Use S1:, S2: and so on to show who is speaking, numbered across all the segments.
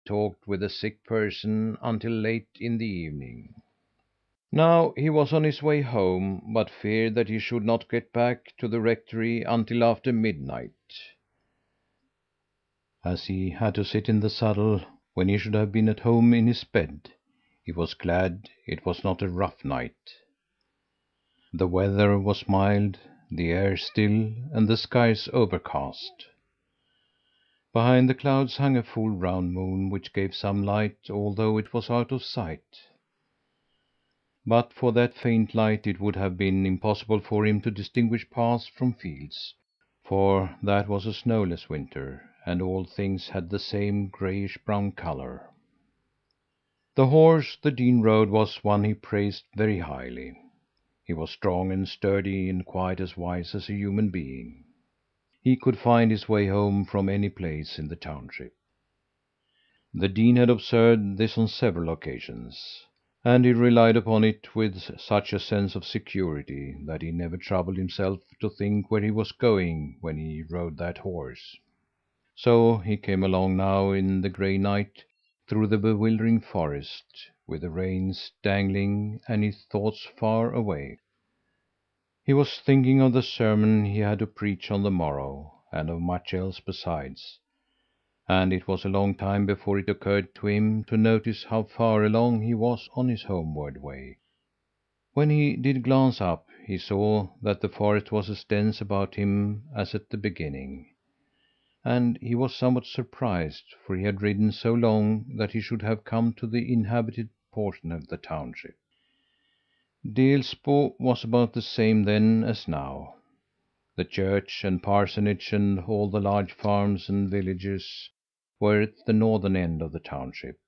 S1: talked with the sick person until late in the evening. Now he was on his way home, but feared that he should not get back to the rectory until after midnight, as he had to sit in the saddle when he should have been at home in his bed. He was glad it was not a rough night. The weather was mild, the air still, and the skies overcast. Behind the clouds hung a full round moon, which gave some light, although it was out of sight. But for that faint light it would have been impossible for him to distinguish paths from fields, for that was a snowless winter, and all things had the same grayish brown colour. The horse the dean rode was one he praised very highly. He was strong and sturdy and quite as wise as a human being. He could find his way home from any place in the township. The dean had observed this on several occasions, and he relied upon it with such a sense of security that he never troubled himself to think where he was going when he rode that horse. So he came along now in the gray night through the bewildering forest, with the reins dangling and his thoughts far away. He was thinking of the sermon he had to preach on the morrow, and of much else besides, and it was a long time before it occurred to him to notice how far along he was on his homeward way. When he did glance up, he saw that the forest was as dense about him as at the beginning, and he was somewhat surprised, for he had ridden so long that he should have come to the inhabited portion of the township. Delsbo was about the same then as now. The church and parsonage and all the large farms and villages were at the northern end of the township,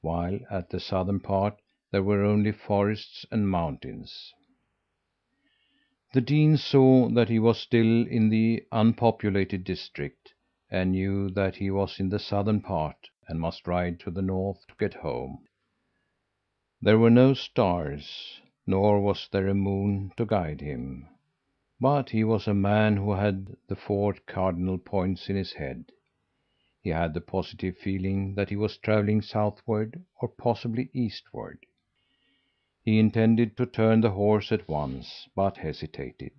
S1: while at the southern part there were only forests and mountains. The dean saw that he was still in the unpopulated district, and knew that he was in the southern part and must ride to the north to get home. There were no stars, nor was there a moon to guide him, but he was a man who had the four cardinal points in his head. He had the positive feeling that he was travelling southward, or possibly eastward. He intended to turn the horse at once, but hesitated.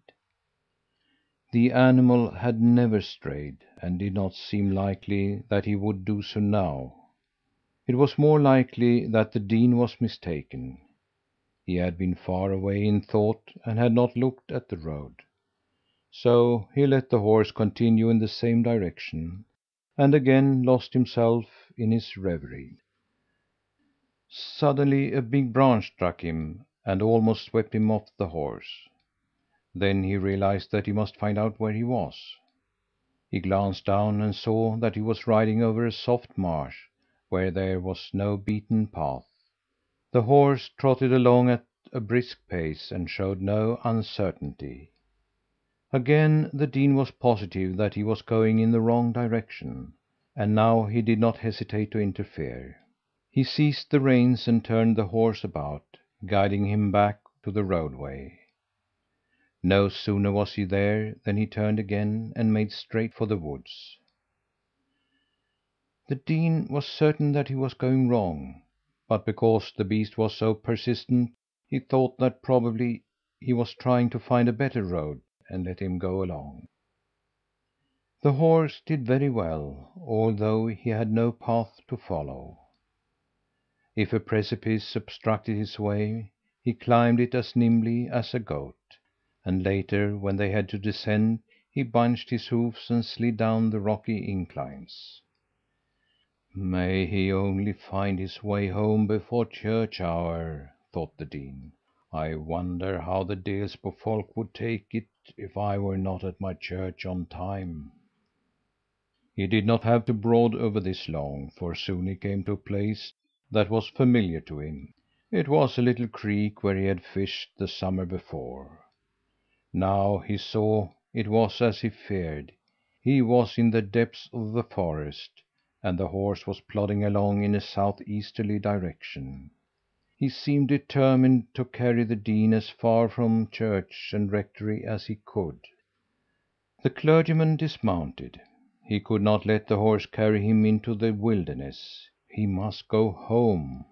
S1: The animal had never strayed, and did not seem likely that he would do so now. It was more likely that the dean was mistaken. He had been far away in thought and had not looked at the road. So he let the horse continue in the same direction, and again lost himself in his reverie. Suddenly a big branch struck him and almost swept him off the horse. Then he realized that he must find out where he was. He glanced down and saw that he was riding over a soft marsh, where there was no beaten path. The horse trotted along at a brisk pace and showed no uncertainty. Again the dean was positive that he was going in the wrong direction, and now he did not hesitate to interfere. He seized the reins and turned the horse about, guiding him back to the roadway. No sooner was he there than he turned again and made straight for the woods. The dean was certain that he was going wrong, but because the beast was so persistent, he thought that probably he was trying to find a better road, and let him go along. The horse did very well, although he had no path to follow. If a precipice obstructed his way, he climbed it as nimbly as a goat, and later, when they had to descend, he bunched his hoofs and slid down the rocky inclines. "May he only find his way home before church hour," thought the dean. "I wonder how the Delsbo folk would take it if I were not at my church on time." He did not have to brood over this long, for soon he came to a place that was familiar to him. It was a little creek where he had fished the summer before. Now he saw it was as he feared. He was in the depths of the forest, and the horse was plodding along in a southeasterly direction. He seemed determined to carry the dean as far from church and rectory as he could. The clergyman dismounted. He could not let the horse carry him into the wilderness. he must go home.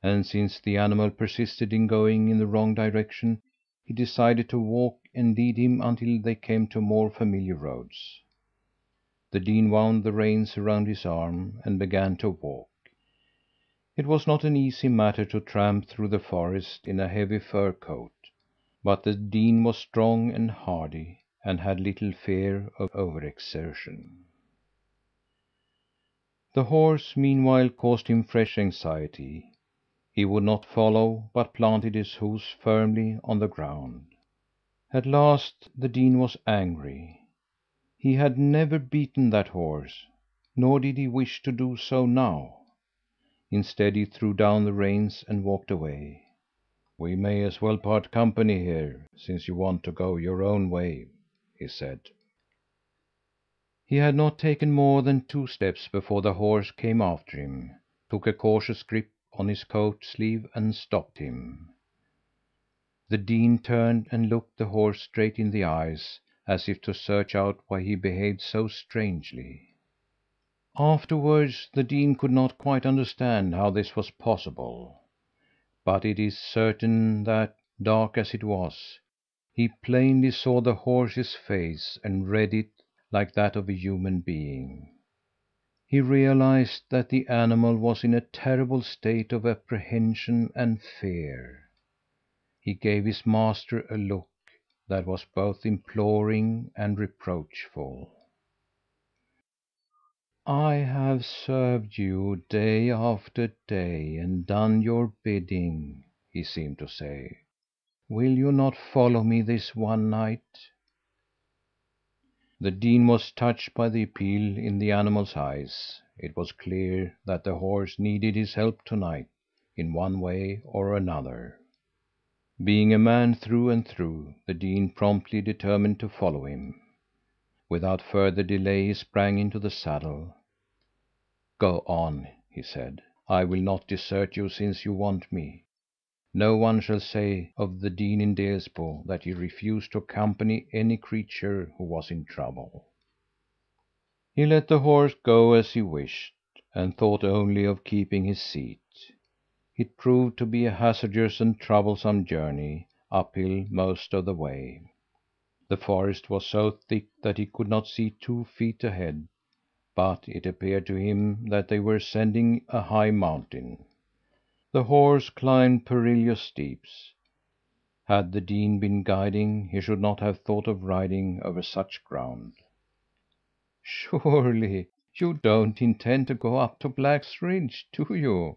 S1: And since the animal persisted in going in the wrong direction, he decided to walk and lead him until they came to more familiar roads. The dean wound the reins around his arm and began to walk. It was not an easy matter to tramp through the forest in a heavy fur coat, but the dean was strong and hardy and had little fear of overexertion. The horse, meanwhile, caused him fresh anxiety. He would not follow, but planted his hoofs firmly on the ground. At last the dean was angry. He had never beaten that horse, nor did he wish to do so now. Instead, he threw down the reins and walked away. "We may as well part company here, since you want to go your own way," he said. He had not taken more than 2 steps before the horse came after him, took a cautious grip on his coat sleeve and stopped him. The dean turned and looked the horse straight in the eyes, as if to search out why he behaved so strangely. Afterwards the dean could not quite understand how this was possible, but it is certain that, dark as it was, he plainly saw the horse's face and read it like that of a human being. He realized that the animal was in a terrible state of apprehension and fear. He gave his master a look that was both imploring and reproachful. "I have served you day after day and done your bidding," he seemed to say. "Will you not follow me this one night?" The dean was touched by the appeal in the animal's eyes. It was clear that the horse needed his help to night, in one way or another. Being a man through and through, the dean promptly determined to follow him. Without further delay he sprang into the saddle. "Go on," he said. "I will not desert you since you want me. No one shall say of the dean in Delsbo that he refused to accompany any creature who was in trouble." He let the horse go as he wished, and thought only of keeping his seat. It proved to be a hazardous and troublesome journey, uphill most of the way. The forest was so thick that he could not see 2 feet ahead, but it appeared to him that they were ascending a high mountain. The horse climbed perilous steeps. Had the dean been guiding, he should not have thought of riding over such ground. "Surely you don't intend to go up to Black's Ridge, do you?"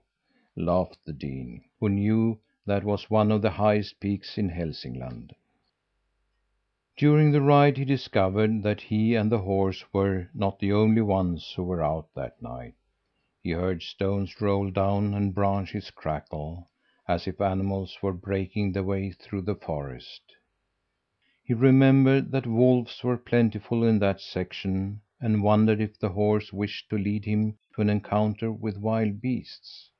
S1: laughed the dean, who knew that was one of the highest peaks in Haelsingland. During the ride he discovered that he and the horse were not the only ones who were out that night. He heard stones roll down and branches crackle, as if animals were breaking their way through the forest. He remembered that wolves were plentiful in that section, and wondered if the horse wished to lead him to an encounter with wild beasts.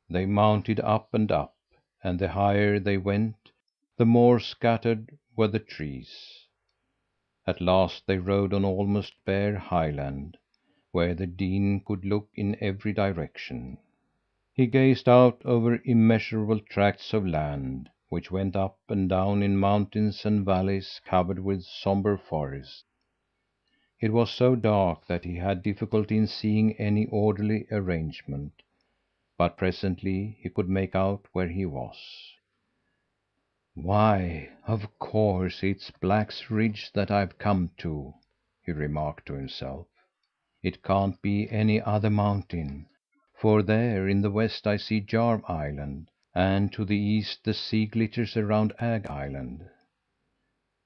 S1: They mounted up and up, and the higher they went, the more scattered were the trees. At last they rode on almost bare highland, where the dean could look in every direction. He gazed out over immeasurable tracts of land, which went up and down in mountains and valleys covered with sombre forests. It was so dark that he had difficulty in seeing any orderly arrangement, but presently he could make out where he was. "Why, of course it's Black's Ridge that I've come to," he remarked to himself. "It can't be any other mountain, for there in the west I see Jarv Island, and to the east the sea glitters around Ag Island.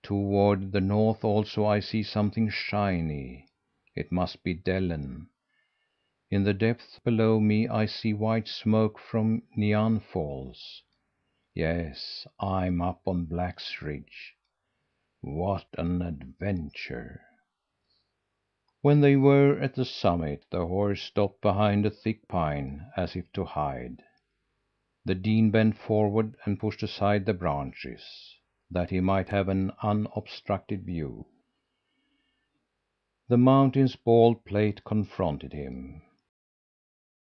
S1: Toward the north also I see something shiny. It must be Dellen. In the depths below me I see white smoke from Nian Falls. Yes, I'm up on Black's Ridge. What an adventure!" When they were at the summit, the horse stopped behind a thick pine, as if to hide. The dean bent forward and pushed aside the branches, that he might have an unobstructed view. The mountain's bald plate confronted him.